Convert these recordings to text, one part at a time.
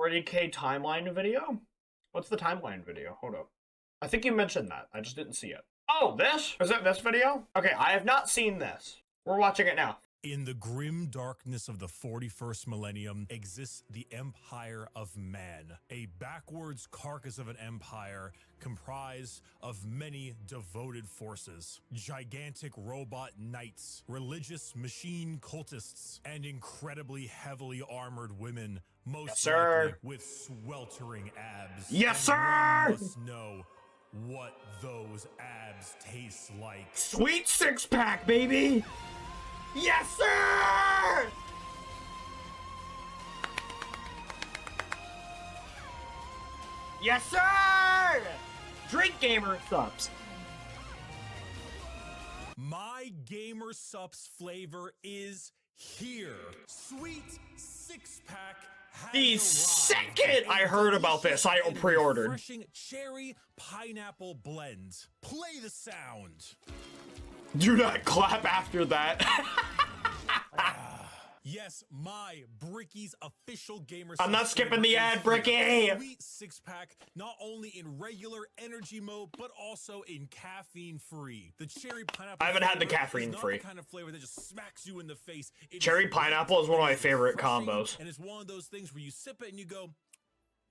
40K timeline video? What's the timeline video? Hold up. I think you mentioned that. I just didn't see it. Oh, this? Is it this video? Okay, I have not seen this. We're watching it now. In the grim darkness of the 41st millennium exists the Empire of Man, a backwards carcass of an empire comprised of many devoted forces, gigantic robot knights, religious machine cultists, and incredibly heavily armored women, most likely with sweltering abs. Yes, sir! You must know what those abs taste like. Sweet six-pack, baby! Yes, sir! Yes, sir! Drink gamer subs. My gamer subs flavor is here. Sweet six-pack. The second I heard about this, I pre-ordered. Refreshing cherry pineapple blend. Play the sound. Do not clap after that. Yes, my Bricky's official gamer. I'm not skipping the ad, Bricky. Sweet six-pack, not only in regular energy mode, but also in caffeine-free. The cherry pineapple. I haven't had the caffeine-free. Kind of flavor that just smacks you in the face. Cherry pineapple is one of my favorite combos. And it's one of those things where you sip it and you go,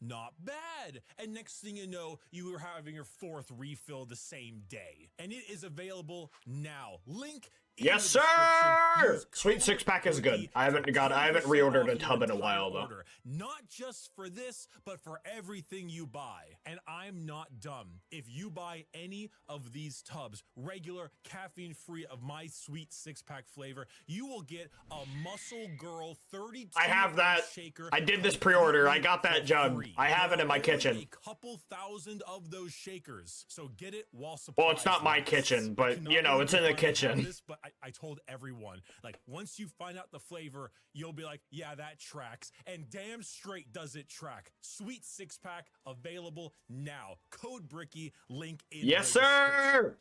not bad. And next thing you know, you are having your fourth refill the same day. And it is available now. Link. Yes, sir! Sweet six-pack is good. I haven't reordered a tub in a while, though. Not just for this, but for everything you buy. And I'm not dumb. If you buy any of these tubs, regular, caffeine-free of my sweet six-pack flavor, you will get a Muscle Girl 32 I have that. shaker. I did this pre-order. I got that jug. I have it in my kitchen. A couple thousand of those shakers. So get it while supplies. Well, it's not my kitchen, but, you know, it's in the kitchen. But I told everyone, like, once you find out the flavor, you'll be like, yeah, that tracks. And damn straight does it track. Sweet six-pack available now. Code Bricky, link in. Yes, sir!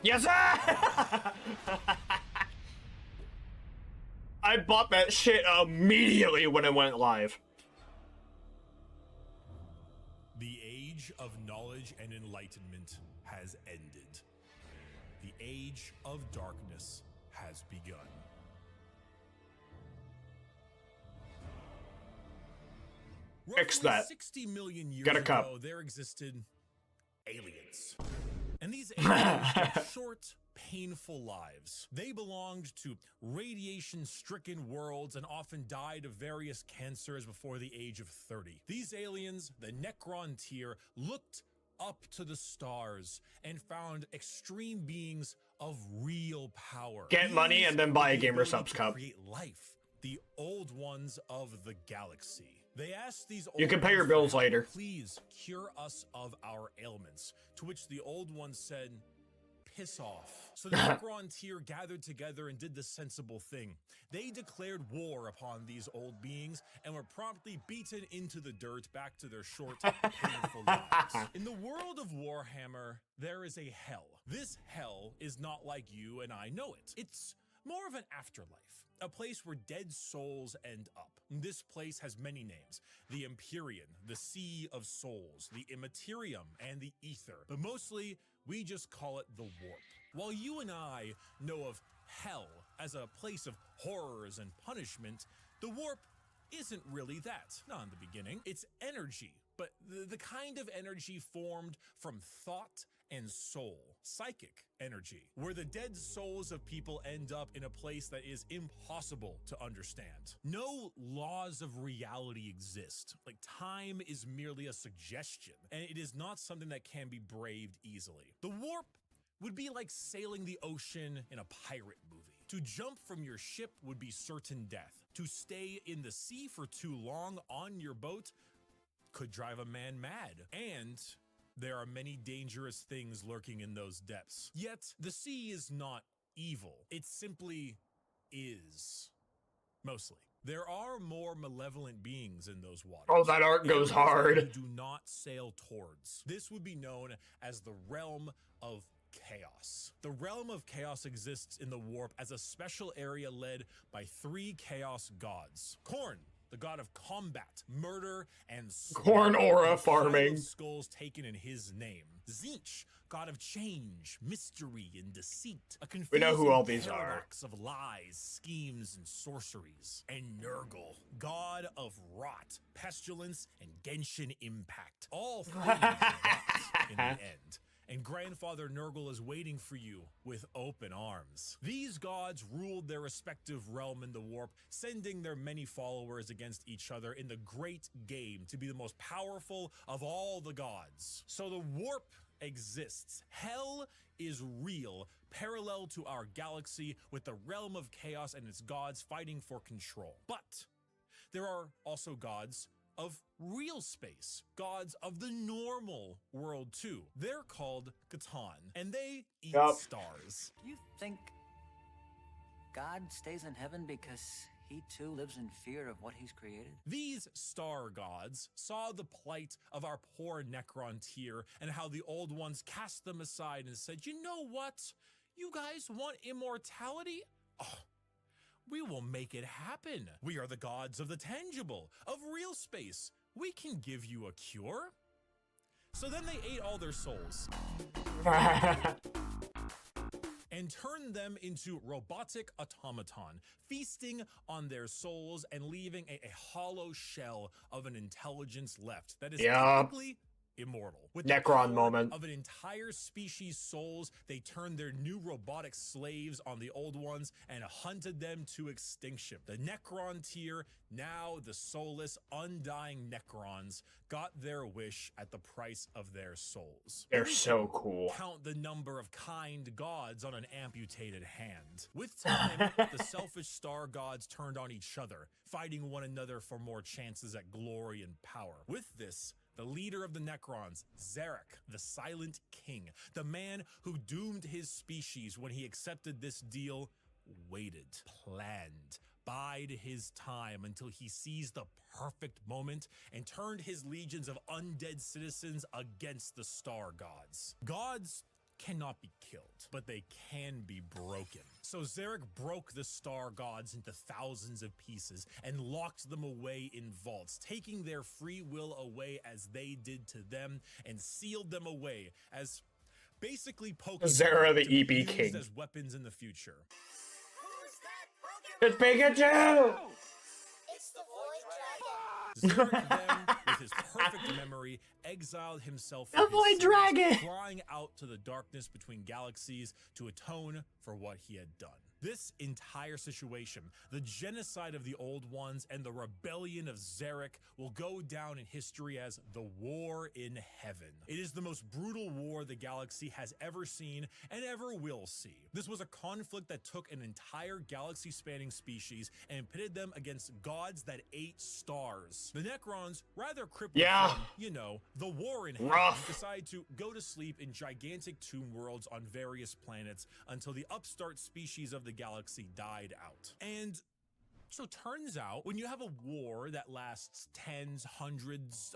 Yes, sir! I bought that shit immediately when it went live. The age of knowledge and enlightenment has ended. The age of darkness has begun. Fix that. 60 million years Get a cup. ago, there existed aliens. And these aliens had short, painful lives. They belonged to radiation-stricken worlds and often died of various cancers before the age of 30. These aliens, the Necron tier, looked up to the stars and found extreme beings of real power. Get money and then buy a gamer subs cup. Create life, the old ones of the galaxy. They asked these old You can pay your ones, bills later. please cure us of our ailments. To which the old ones said, piss off. So the Necron tier gathered together and did the sensible thing. They declared war upon these old beings and were promptly beaten into the dirt back to their short, painful lives. In the world of Warhammer, there is a hell. This hell is not like you and I know it. It's more of an afterlife, a place where dead souls end up. This place has many names: the Empyrean, the Sea of Souls, the Immaterium, and the Ether. But mostly, we just call it the Warp. While you and I know of hell as a place of horrors and punishment, the Warp isn't really that. Not in the beginning. It's energy, but the kind of energy formed from thought and soul. Psychic energy, where the dead souls of people end up in a place that is impossible to understand. No laws of reality exist. Like, time is merely a suggestion, and it is not something that can be braved easily. The Warp would be like sailing the ocean in a pirate movie. To jump from your ship would be certain death. To stay in the sea for too long on your boat could drive a man mad. And there are many dangerous things lurking in those depths. Yet, the sea is not evil. It simply is. Mostly. There are more malevolent beings in those waters. Oh, that art goes hard. You do not sail towards. This would be known as the realm of chaos. The realm of chaos exists in the Warp as a special area led by 3 chaos gods: Khorne, the god of combat, murder, and Corn slaughter, aura and a pile farming. of skulls taken in his name. Tzeentch, god of change, mystery, and deceit. A We know who confusing all these are. paradox of lies, schemes, and sorceries. And Nurgle, god of rot, pestilence, and Genshin impact. All things rot in the end. And Grandfather Nurgle is waiting for you with open arms. These gods ruled their respective realm in the warp, sending their many followers against each other in the great game to be the most powerful of all the gods. So the warp exists. Hell is real, parallel to our galaxy, with the realm of chaos and its gods fighting for control. But there are also gods of real space, gods of the normal world too. They're called Catan, and they eat stars. You think God stays in heaven because he too lives in fear of what he's created? These star gods saw the plight of our poor Necrontyr and how the old ones cast them aside and said, you know what? You guys want immortality? Oh, we will make it happen. We are the gods of the tangible, of real space. We can give you a cure. So then they ate all their souls and turned them into robotic automaton, feasting on their souls and leaving a hollow shell of an intelligence left that is technically immortal. With the Necron power moment of an entire species' souls, they turned their new robotic slaves on the old ones and hunted them to extinction. The Necrontyr, now the soulless, undying Necrons, got their wish at the price of their souls. They're so cool. Count the number of kind gods on an amputated hand. With time, the selfish star gods turned on each other, fighting one another for more chances at glory and power. With this, the leader of the Necrons, Zarek, the Silent King, the man who doomed his species when he accepted this deal, waited, planned, bide his time until he seized the perfect moment and turned his legions of undead citizens against the star gods. Gods cannot be killed, but they can be broken. So Zarek broke the star gods into thousands of pieces and locked them away in vaults, taking their free will away as they did to them, and sealed them away as basically Pokemon Zara the to be EB used King. as weapons in the future. It's Pikachu! It's the Void Dragon. Zarek then, with his perfect memory, exiled himself from The Void his Dragon! sins, crying out to the darkness between galaxies to atone for what he had done. This entire situation, the genocide of the Old Ones and the rebellion of Zarek, will go down in history as the War in Heaven. It is the most brutal war the galaxy has ever seen and ever will see. This was a conflict that took an entire galaxy-spanning species and pitted them against gods that ate stars. The Necrons, rather crippled from, you know, the War in Heaven, decide to go to sleep in gigantic tomb worlds on various planets until the upstart species of the galaxy died out. And so turns out, when you have a war that lasts tens, hundreds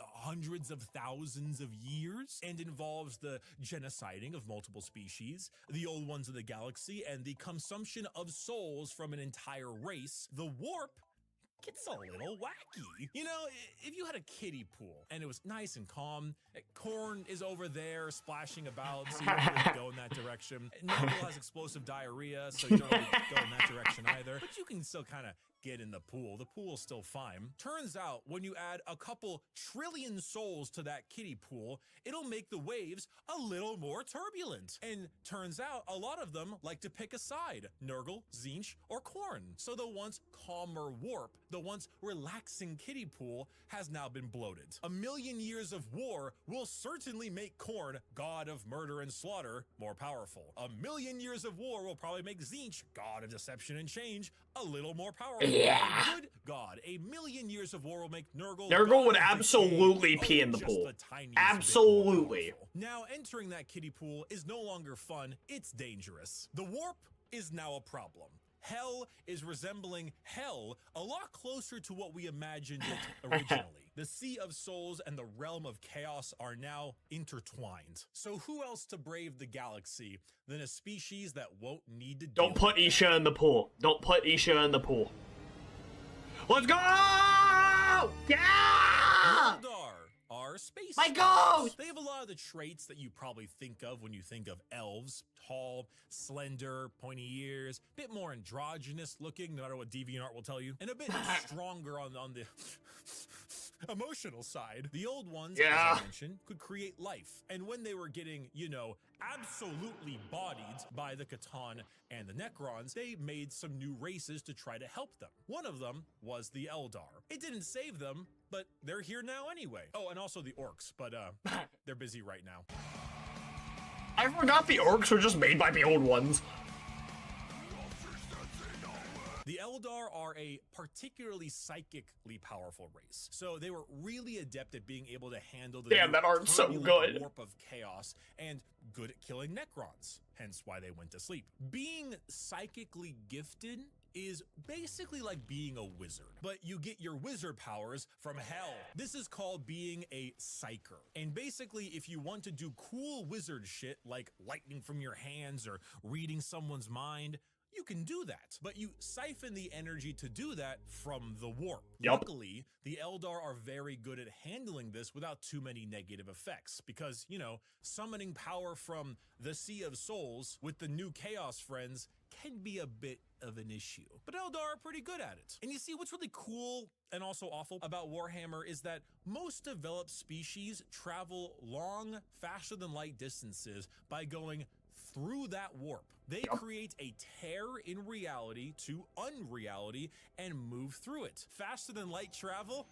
of thousands of years and involves the genociding of multiple species, the old ones of the galaxy, and the consumption of souls from an entire race, the warp gets a little wacky. You know, if you had a kiddie pool and it was nice and calm, Corn is over there splashing about, so you don't really go in that direction. Nurgle has explosive diarrhea, so you don't really go in that direction either. But you can still kind of get in the pool. The pool's still fine. Turns out, when you add a couple trillion souls to that kiddie pool, it'll make the waves a little more turbulent. And turns out, a lot of them like to pick a side, Nurgle, Tzeentch, or Corn. So the once calmer warp, the once relaxing kiddie pool, has now been bloated. 1,000,000 years of war will certainly make Corn, god of murder and slaughter, more powerful. 1,000,000 years of war will probably make Tzeentch, god of deception and change, a little more powerful. Yeah. Good God, 1,000,000 years of war will make Nurgle. Nurgle would god of absolutely decay, pee in the just pool. the tiniest bit Absolutely. more powerful. Now, entering that kiddie pool is no longer fun, it's dangerous. The warp is now a problem. Hell is resembling hell a lot closer to what we imagined it originally. The Sea of Souls and the Realm of Chaos are now intertwined. So who else to brave the galaxy than a species that won't need to Don't put Isha in the pool. Don't put Isha in the pool. Let's go! Yeah! Eldar are space My elves. ghost! They have a lot of the traits that you probably think of when you think of elves. Tall, slender, pointy ears, bit more androgynous looking, no matter what DeviantArt will tell you, and a bit stronger on the emotional side. The old ones, as Yeah. I mentioned, could create life. And when they were getting, you know, absolutely bodied by the Catan and the Necrons, they made some new races to try to help them. One of them was the Eldar. It didn't save them, but they're here now anyway. Oh, and also the Orcs, but they're busy right now. I forgot the orcs were just made by the old ones. The Eldar are a particularly psychically powerful race, so they were really adept at being able to handle the Damn, that art's so turbulent good. warp of chaos and good at killing Necrons, hence why they went to sleep. Being psychically gifted is basically like being a wizard, but you get your wizard powers from hell. This is called being a psyker. And basically, if you want to do cool wizard shit like lightning from your hands or reading someone's mind, you can do that, but you siphon the energy to do that from the warp. Yep. Luckily, the Eldar are very good at handling this without too many negative effects because, you know, summoning power from the Sea of Souls with the new Chaos friends can be a bit of an issue. But Eldar are pretty good at it. And you see, what's really cool and also awful about Warhammer is that most developed species travel long, faster than light distances by going through that warp. They create a tear in reality to unreality and move through it. Faster than light travel?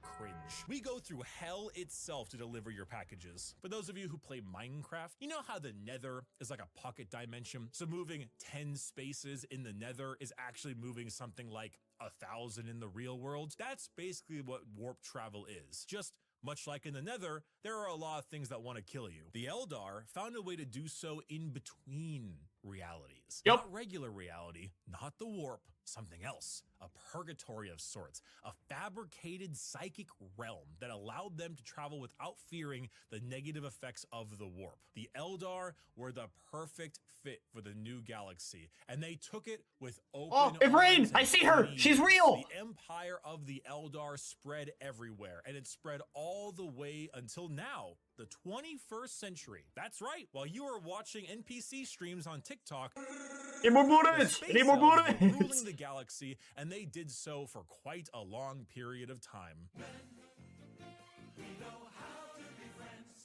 Cringe. We go through hell itself to deliver your packages. For those of you who play Minecraft, you know how the nether is like a pocket dimension? So moving 10 spaces in the nether is actually moving something like 1,000 in the real world. That's basically what warp travel is. Just much like in the nether, there are a lot of things that want to kill you. The Eldar found a way to do so in between realities. Yep. Not regular reality, not the warp, something else. A purgatory of sorts, a fabricated psychic realm that allowed them to travel without fearing the negative effects of the warp. The Eldar were the perfect fit for the new galaxy, and they took it with open Oh, Ivrain! arms I and see her! gleams. She's real! The empire of the Eldar spread everywhere, and it spread all the way until now, the 21st century. That's right, while you are watching NPC streams on TikTok, Need more the bullets! space Need more elves were bullets! ruling the galaxy, and they did so for quite a long period of time.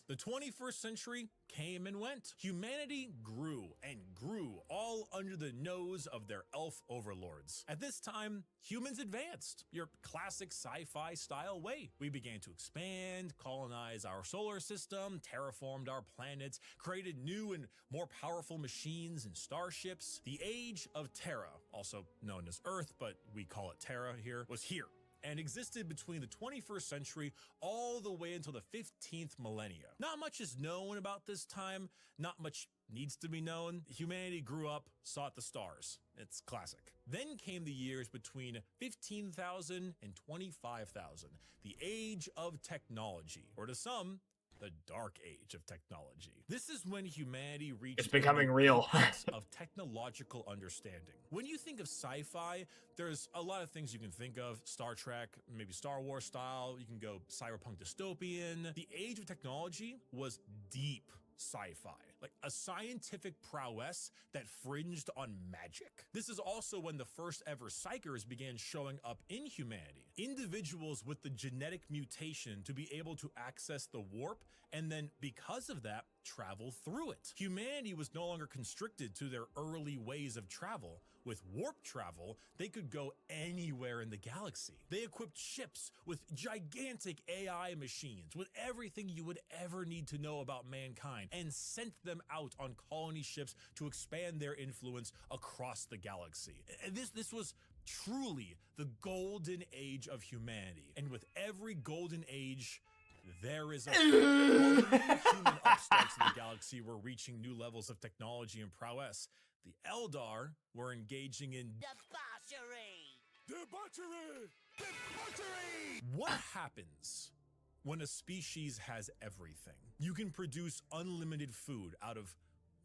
The 21st century came and went. Humanity grew and grew, all under the nose of their elf overlords. At this time, humans advanced, your classic sci-fi style way. We began to expand, colonize our solar system, terraformed our planets, created new and more powerful machines and starships. The age of Terra, also known as Earth, but we call it Terra here, was here, and existed between the 21st century all the way until the 15th millennia. Not much is known about this time, not much needs to be known. Humanity grew up, sought the stars. It's classic. Then came the years between 15,000 and 25,000, the age of technology, or to some, the dark age of technology. This is when humanity reached It's becoming real. apex of technological understanding. When you think of sci-fi, there's a lot of things you can think of. Star Trek, maybe Star Wars style. You can go cyberpunk dystopian. The age of technology was deep sci-fi, like a scientific prowess that fringed on magic. This is also when the first ever psychers began showing up in humanity. Individuals with the genetic mutation to be able to access the warp and then, because of that, travel through it. Humanity was no longer constricted to their early ways of travel. With warp travel, they could go anywhere in the galaxy. They equipped ships with gigantic AI machines, with everything you would ever need to know about mankind, and sent them out on colony ships to expand their influence across the galaxy. This was truly the golden age of humanity. And with every golden age, there is a while the new human upstarts in the galaxy were reaching new levels of technology and prowess, the Eldar were engaging in debauchery! What happens when a species has everything? You can produce unlimited food out of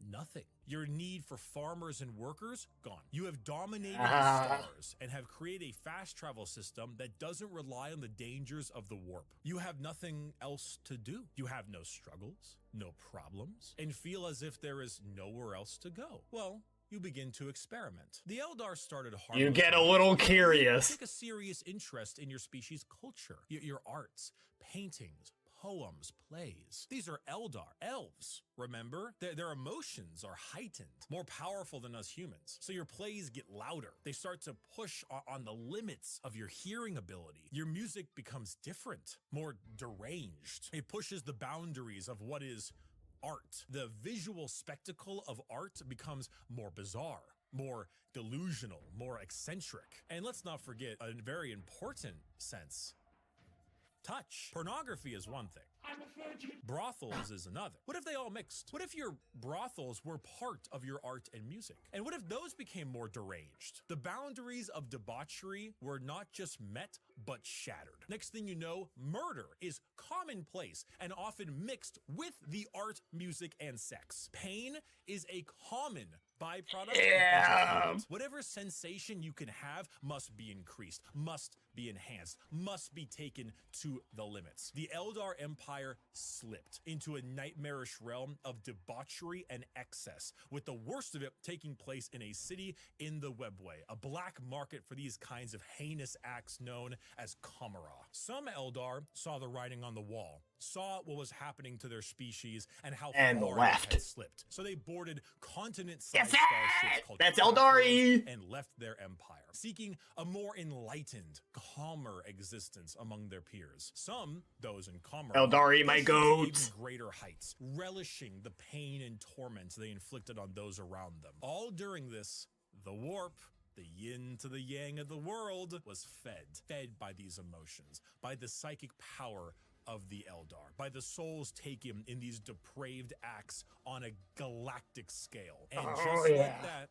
nothing. Your need for farmers and workers, gone. You have dominated the Ah. stars and have created a fast travel system that doesn't rely on the dangers of the warp. You have nothing else to do. You have no struggles, no problems, and feel as if there is nowhere else to go. Well, you begin to experiment. The Eldar started harmless. You get a little curious. Take a serious interest in your species' culture, your arts, paintings, poems, plays. These are Eldar, elves, remember? Their emotions are heightened, more powerful than us humans. So your plays get louder. They start to push on the limits of your hearing ability. Your music becomes different, more deranged. It pushes the boundaries of what is art. The visual spectacle of art becomes more bizarre, more delusional, more eccentric. And let's not forget a very important sense. Touch. Pornography is one thing. Brothels is another. What if they all mixed? What if your brothels were part of your art and music? And what if those became more deranged? The boundaries of debauchery were not just met, but shattered. Next thing you know, murder is commonplace and often mixed with the art, music, and sex. Pain is a common byproduct of entertainment. Whatever sensation you can have must be increased, must be enhanced, must be taken to the limits. The Eldar Empire slipped into a nightmarish realm of debauchery and excess, with the worst of it taking place in a city in the Webway, a black market for these kinds of heinous acts known as Kamara. Some Eldar saw the writing on the wall, saw what was happening to their species and how And far left. they had slipped. So they boarded continent-sized Yes, starships called that's craft Eldari! worlds and left their empire, seeking a more enlightened, calmer existence among their peers. Some, those in Kamara, Eldari, my pushed to goat. even greater heights, relishing the pain and torment they inflicted on those around them. All during this, the warp, the yin to the yang of the world, was fed by these emotions, by the psychic power of the Eldar, by the souls taken in these depraved acts on a galactic scale. And just like that,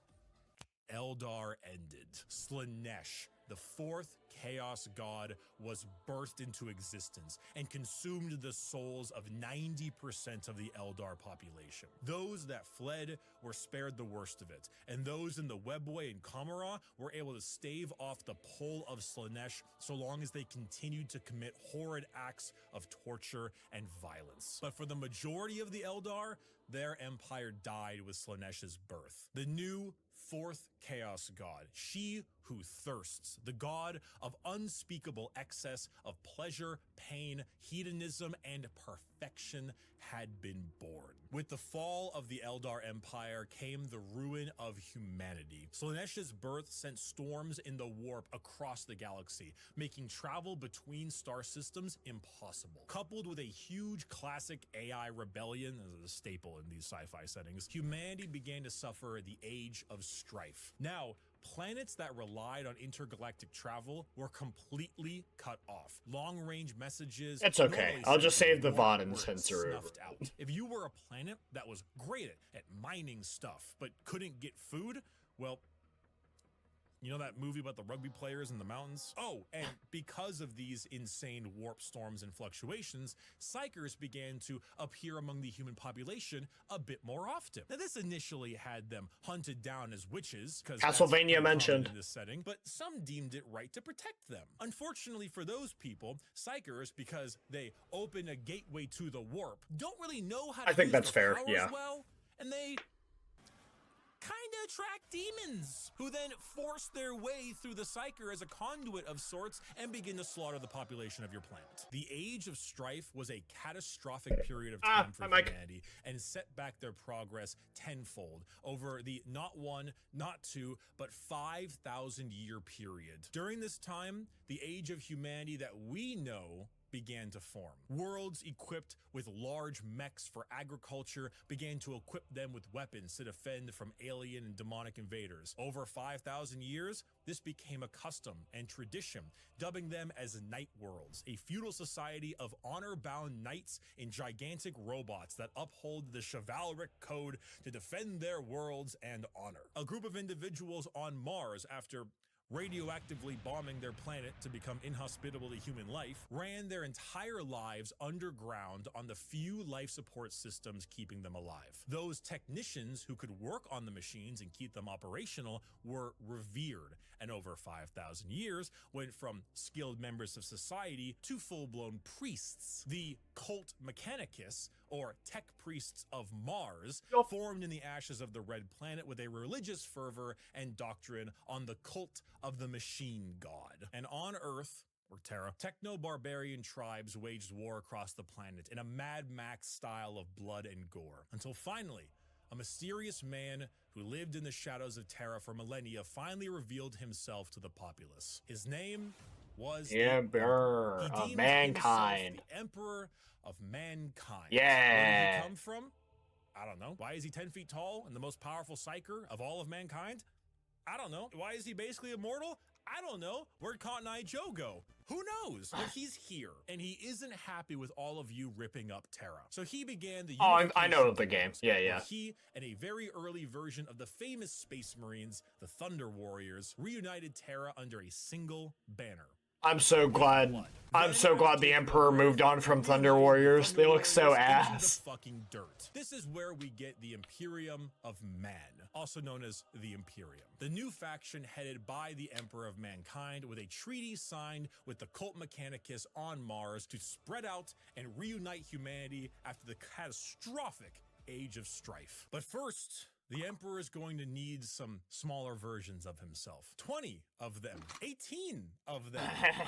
Eldar ended. Slanesh, the fourth chaos god, was birthed into existence and consumed the souls of 90% of the Eldar population. Those that fled were spared the worst of it, and those in the Webway and Kamara were able to stave off the pull of Slanesh so long as they continued to commit horrid acts of torture and violence. But for the majority of the Eldar, their empire died with Slanesh's birth. The new fourth chaos god, she who thirsts, the god of unspeakable excess of pleasure, pain, hedonism, and perfection, had been born. With the fall of the Eldar Empire came the ruin of humanity. Slanesh's birth sent storms in the warp across the galaxy, making travel between star systems impossible. Coupled with a huge classic AI rebellion, as a staple in these sci-fi settings, humanity began to suffer the age of strife. Now, planets that relied on intergalactic travel were completely cut off. Long-range messages... It's okay. normally I'll just sent save the to warp VOD and were censor it. snuffed out. If you were a planet that was great at mining stuff, but couldn't get food, well, you know that movie about the rugby players in the mountains? Oh, and because of these insane warp storms and fluctuations, psychers began to appear among the human population a bit more often. Now, this initially had them hunted down as witches, because Castlevania mentioned in this setting, but some deemed it right to protect them. Unfortunately for those people, psychers, because they open a gateway to the warp, don't really know how to I think use that's their fair, powers yeah. well, and they kind of attract demons, who then force their way through the psyker as a conduit of sorts and begin to slaughter the population of your planet. The Age of Strife was a catastrophic period of time for humanity and set back their progress tenfold over the not one, not two, but 5,000 year period. During this time, the age of humanity that we know began to form. Worlds equipped with large mechs for agriculture began to equip them with weapons to defend from alien and demonic invaders. Over 5,000 years, this became a custom and tradition, dubbing them as night worlds, a feudal society of honor-bound knights in gigantic robots that uphold the chivalric code to defend their worlds and honor. A group of individuals on Mars, after radioactively bombing their planet to become inhospitable to human life, ran their entire lives underground on the few life support systems keeping them alive. Those technicians who could work on the machines and keep them operational were revered, and over 5,000 years went from skilled members of society to full-blown priests. The cult mechanicus, or tech priests of Mars, formed in the ashes of the Red Planet with a religious fervor and doctrine on the cult of the machine god. And on Earth, or Terra, techno-barbarian tribes waged war across the planet in a Mad Max style of blood and gore, until finally, a mysterious man who lived in the shadows of Terra for millennia finally revealed himself to the populace. His name was the Emperor of Mankind. The Emperor of Mankind. Yeah. Where did he come from? I don't know. Why is he 10 feet tall and the most powerful psyker of all of mankind? I don't know. Why is he basically immortal? I don't know. Where'd Cotton Eye Joe go? Who knows? But he's here, and he isn't happy with all of you ripping up Terra. So he began the I know the game. Yeah, yeah. He and a very early version of the famous Space Marines, the Thunder Warriors, reunited Terra under a single banner. I'm so glad the Emperor moved on from Thunder Warriors. They look so ass. The fucking dirt. This is where we get the Imperium of Man, also known as the Imperium. The new faction headed by the Emperor of Mankind, with a treaty signed with the cult Mechanicus on Mars to spread out and reunite humanity after the catastrophic Age of Strife. But first, the Emperor is going to need some smaller versions of himself. 20 of them, 18 of them,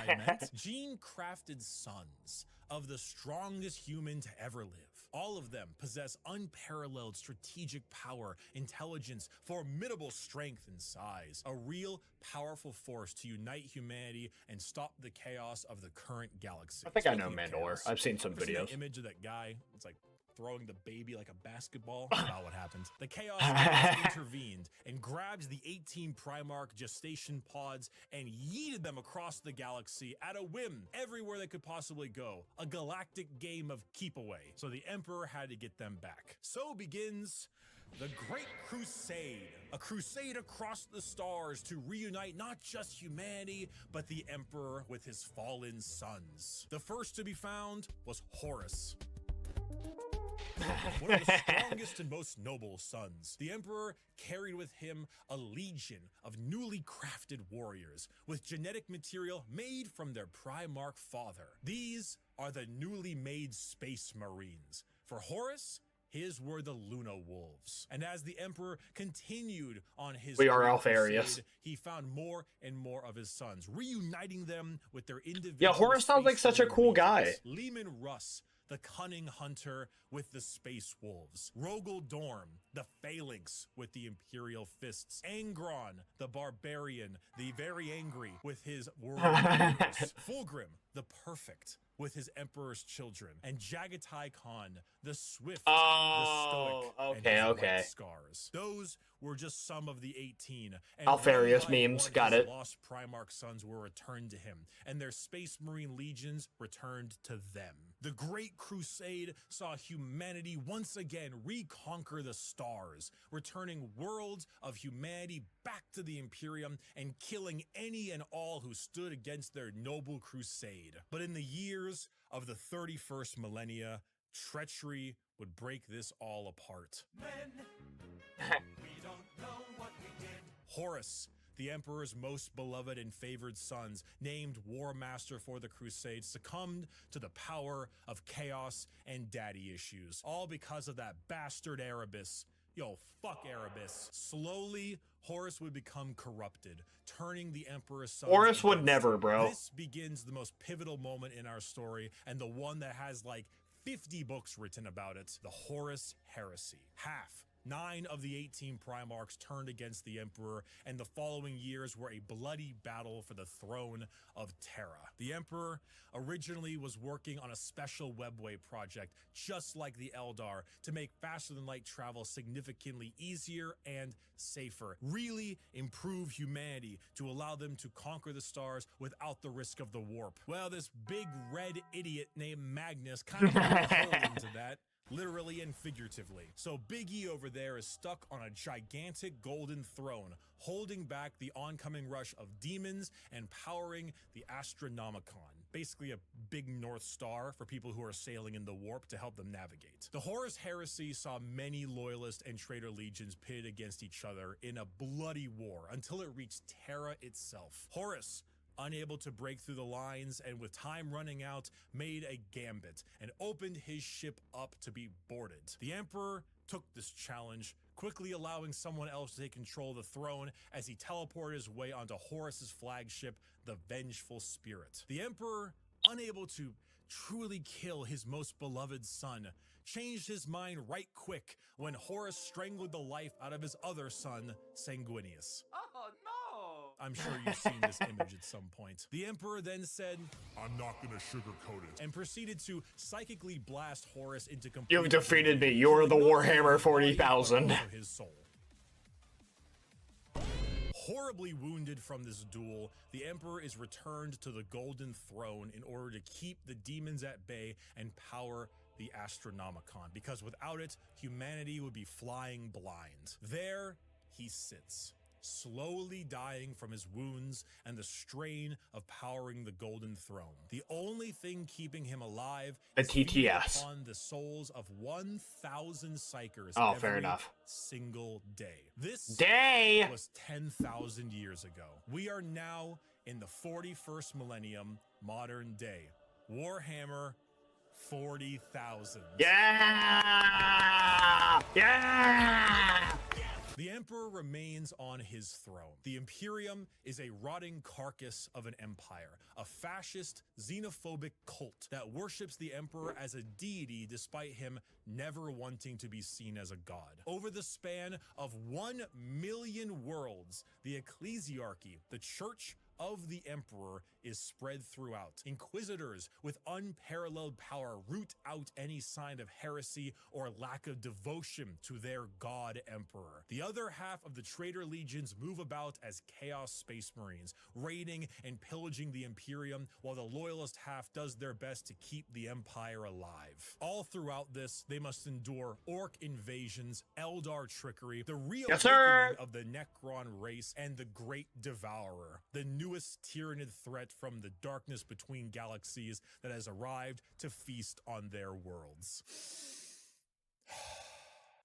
I meant, gene-crafted sons of the strongest human to ever live. All of them possess unparalleled strategic power, intelligence, formidable strength and size, a real powerful force to unite humanity and stop the chaos of the current galaxy. I think I know Mandalore. I've seen some videos. The image of that guy, it's like throwing the baby like a basketball. That's not what happened. The Chaos Gods intervened and grabbed the 18 Primarch gestation pods and yeeted them across the galaxy at a whim, everywhere they could possibly go. A galactic game of keep away. So the Emperor had to get them back. So begins the Great Crusade, a crusade across the stars to reunite not just humanity, but the Emperor with his fallen sons. The first to be found was Horus, one of the strongest and most noble sons. The Emperor carried with him a legion of newly crafted warriors with genetic material made from their Primarch father. These are the newly made Space Marines. For Horus, his were the Luna Wolves. And as the Emperor continued on his crusade, he found more and more of his sons, reuniting them with their individual. Yeah, Horus sounds like such a cool guy. Leman Russ, the cunning hunter with the Space Wolves. Rogel Dorm, the Phalanx with the Imperial Fists. Angron, the Barbarian, the very angry with his World Warriors. Fulgrim, the Perfect, with his Emperor's Children. And Jagatai Khan, the Swift, the Stoic, and his White Scars. Those were just some of the 18. And Alfarius memes, got it. Lost Primarch sons were returned to him, and their Space Marine legions returned to them. The Great Crusade saw humanity once again reconquer the stars, returning worlds of humanity back to the Imperium and killing any and all who stood against their noble crusade. But in the years of the 31st millennia, treachery would break this all apart. We don't know what we did. Horus, the Emperor's most beloved and favored sons, named War Master for the Crusade, succumbed to the power of chaos and daddy issues. All because of that bastard Erebus. Yo, fuck Erebus. Slowly, Horus would become corrupted, turning the Emperor's sons. Horus would never, bro. This begins the most pivotal moment in our story, and the one that has like 50 books written about it, the Horus Heresy. 9 of the 18 Primarchs turned against the Emperor, and the following years were a bloody battle for the throne of Terra. The Emperor originally was working on a special webway project, just like the Eldar, to make faster-than-light travel significantly easier and safer. Really improve humanity to allow them to conquer the stars without the risk of the warp. Well, this big red idiot named Magnus kind of put a hole into that. literally and figuratively. So Big E over there is stuck on a gigantic golden throne, holding back the oncoming rush of demons and powering the Astronomicon, basically a big North Star for people who are sailing in the warp to help them navigate. The Horus Heresy saw many loyalist and traitor legions pitted against each other in a bloody war until it reached Terra itself. Horus, unable to break through the lines and with time running out, made a gambit and opened his ship up to be boarded. The Emperor took this challenge, quickly allowing someone else to take control of the throne as he teleported his way onto Horus's flagship, the Vengeful Spirit. The Emperor, unable to truly kill his most beloved son, changed his mind right quick when Horus strangled the life out of his other son, Sanguinius. Oh no! I'm sure you've seen this image at some point. The Emperor then said, "I'm not gonna sugarcoat it," and proceeded to psychically blast Horus into complete— You've defeated me. You're the Warhammer 40,000. His soul. Horribly wounded from this duel, the Emperor is returned to the Golden Throne in order to keep the demons at bay and power the Astronomicon, because without it, humanity would be flying blind. There he sits, slowly dying from his wounds and the strain of powering the Golden Throne. The only thing keeping him alive The is feeding TTS. upon the souls of 1,000 psychers Oh, every fair enough. single day. This Day! was 10,000 years ago. We are now in the 41st millennium, modern day. Warhammer 40,000. Yeah! Yeah! The Emperor remains on his throne. The Imperium is a rotting carcass of an empire, a fascist, xenophobic cult that worships the Emperor as a deity despite him never wanting to be seen as a god. Over the span of 1 million worlds, the ecclesiarchy, the church of the Emperor, is spread throughout. Inquisitors with unparalleled power root out any sign of heresy or lack of devotion to their god Emperor. The other half of the traitor legions move about as Chaos Space Marines, raiding and pillaging the Imperium, while the loyalist half does their best to keep the Empire alive. All throughout this, they must endure Orc invasions, Eldar trickery, the reawakening of the Necron race, and the Great Devourer, the newest tyrannid threat from the darkness between galaxies that has arrived to feast on their worlds.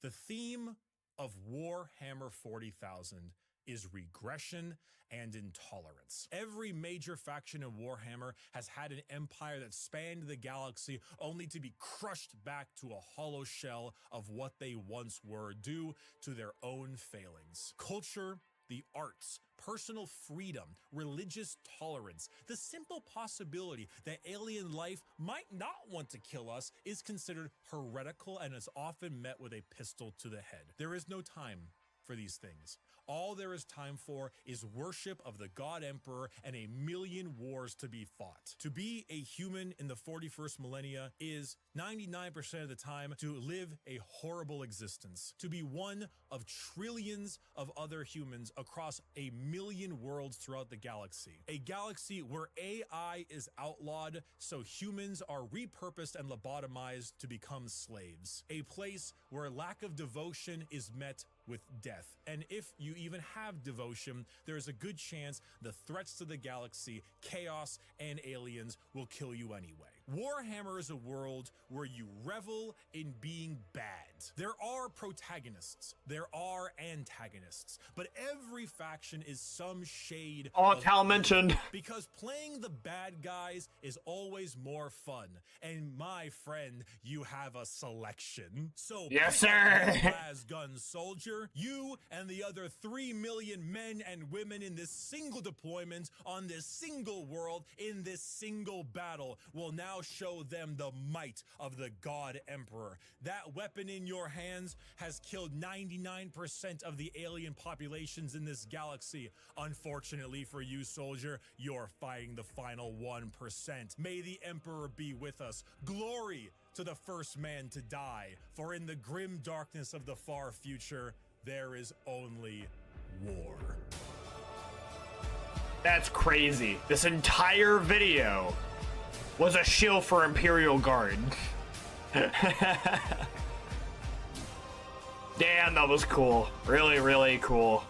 The theme of Warhammer 40,000 is regression and intolerance. Every major faction in Warhammer has had an empire that spanned the galaxy only to be crushed back to a hollow shell of what they once were due to their own failings. Culture, the arts, personal freedom, religious tolerance, the simple possibility that alien life might not want to kill us is considered heretical and is often met with a pistol to the head. There is no time for these things. All there is time for is worship of the God Emperor and 1,000,000 wars to be fought. To be a human in the 41st millennia is 99% of the time to live a horrible existence. To be one of trillions of other humans across 1,000,000 worlds throughout the galaxy. A galaxy where AI is outlawed, so humans are repurposed and lobotomized to become slaves. A place where lack of devotion is met with death. And if you even have devotion, there is a good chance the threats to the galaxy, chaos, and aliens will kill you anyway. Warhammer is a world where you revel in being bad. There are protagonists, there are antagonists, but every faction is some shade Oh, of Cal mentioned. because playing the bad guys is always more fun. And my friend, you have a selection. So Yes, pick up sir. your las gun soldier, you and the other 3 million men and women in this single deployment on this single world in this single battle will now show them the might of the God Emperor. That weapon in your hands has killed 99% of the alien populations in this galaxy. Unfortunately for you, soldier, you're fighting the final 1%. May the Emperor be with us. Glory to the first man to die, for in the grim darkness of the far future, there is only war. That's crazy. This entire video was a shill for Imperial Guard. Damn, that was cool. Really, really cool.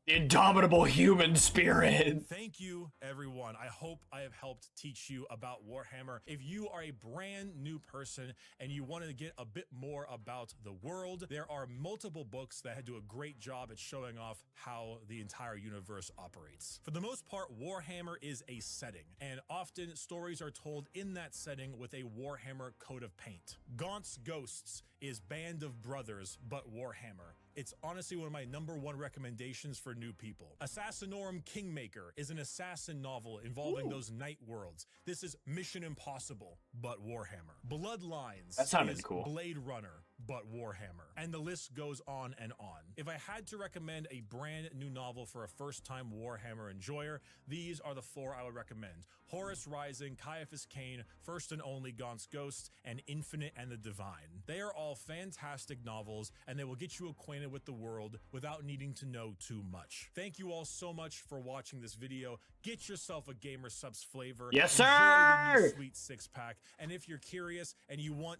The indomitable human spirit. Thank you, everyone. I hope I have helped teach you about Warhammer. If you are a brand new person and you want to get a bit more about the world, there are multiple books that do a great job at showing off how the entire universe operates. For the most part, Warhammer is a setting, and often stories are told in that setting with a Warhammer coat of paint. Gaunt's Ghosts is Band of Brothers, but Warhammer. It's honestly one of my #1 recommendations for new people. Assassinorum Kingmaker is an assassin novel involving those night worlds. This is Mission Impossible, but Warhammer. Bloodlines That sounded is cool. Blade Runner, but Warhammer. And the list goes on and on. If I had to recommend a brand new novel for a first-time Warhammer enjoyer, these are the 4 I would recommend. Horus Rising, Caiaphas Cain, First and Only Gaunt's Ghost, and Infinite and the Divine. They are all fantastic novels, and they will get you acquainted with the world without needing to know too much. Thank you all so much for watching this video. Get yourself a Gamer Subs flavor. Yes, Enjoy the new sir! sweet 6-pack. And if you're curious and you want,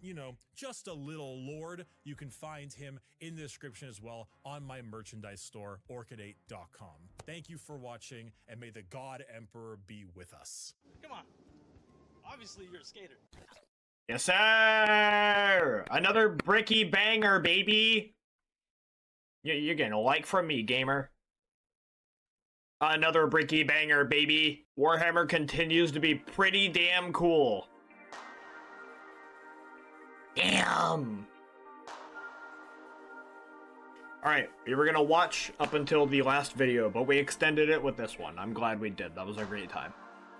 just a little lord, you can find him in the description as well on my merchandise store, orchid8.com. Thank you for watching, and may the God Emperor be with us. Come on. Obviously, you're a skater. Yes, sir! Another Bricky banger, baby! You're getting a like from me, gamer. Another Bricky banger, baby. Warhammer continues to be pretty damn cool. Damn! Alright, we were gonna watch up until the last video, but we extended it with this one. I'm glad we did. That was a great time.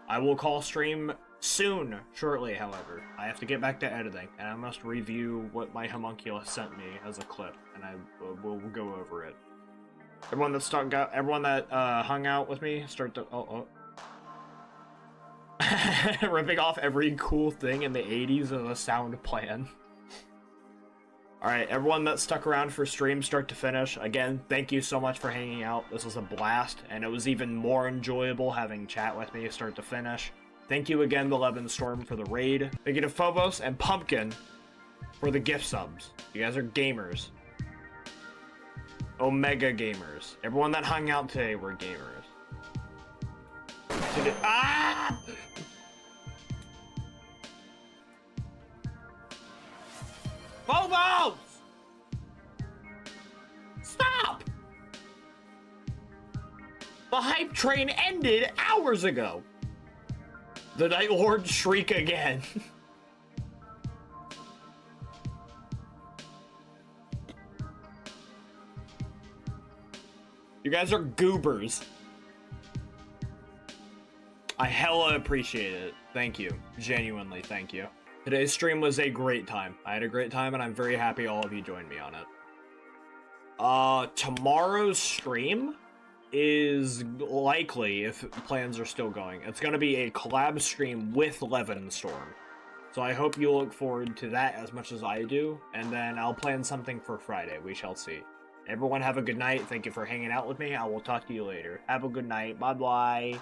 I will call stream soon, shortly, however. I have to get back to editing, and I must review what my homunculus sent me as a clip, and I will go over it. Everyone that hung out with me, start to ripping off every cool thing in the 80s as a sound plan. Alright, everyone that stuck around for stream start to finish, again, thank you so much for hanging out. This was a blast, and it was even more enjoyable having chat with me start to finish. Thank you again, the Levin Storm, for the raid. Thank you to Phobos and Pumpkin for the gift subs. You guys are gamers. Omega gamers. Everyone that hung out today were gamers. Ah! Phobos! Stop! The hype train ended hours ago. The Night Lord shriek again. You guys are goobers. I hella appreciate it. Thank you. Genuinely, thank you. Today's stream was a great time. I had a great time, and I'm very happy all of you joined me on it. Tomorrow's stream is likely, if plans are still going, it's gonna be a collab stream with Levin Storm. So I hope you look forward to that as much as I do, and then I'll plan something for Friday. We shall see. Everyone have a good night. Thank you for hanging out with me. I will talk to you later. Have a good night. Bye-bye.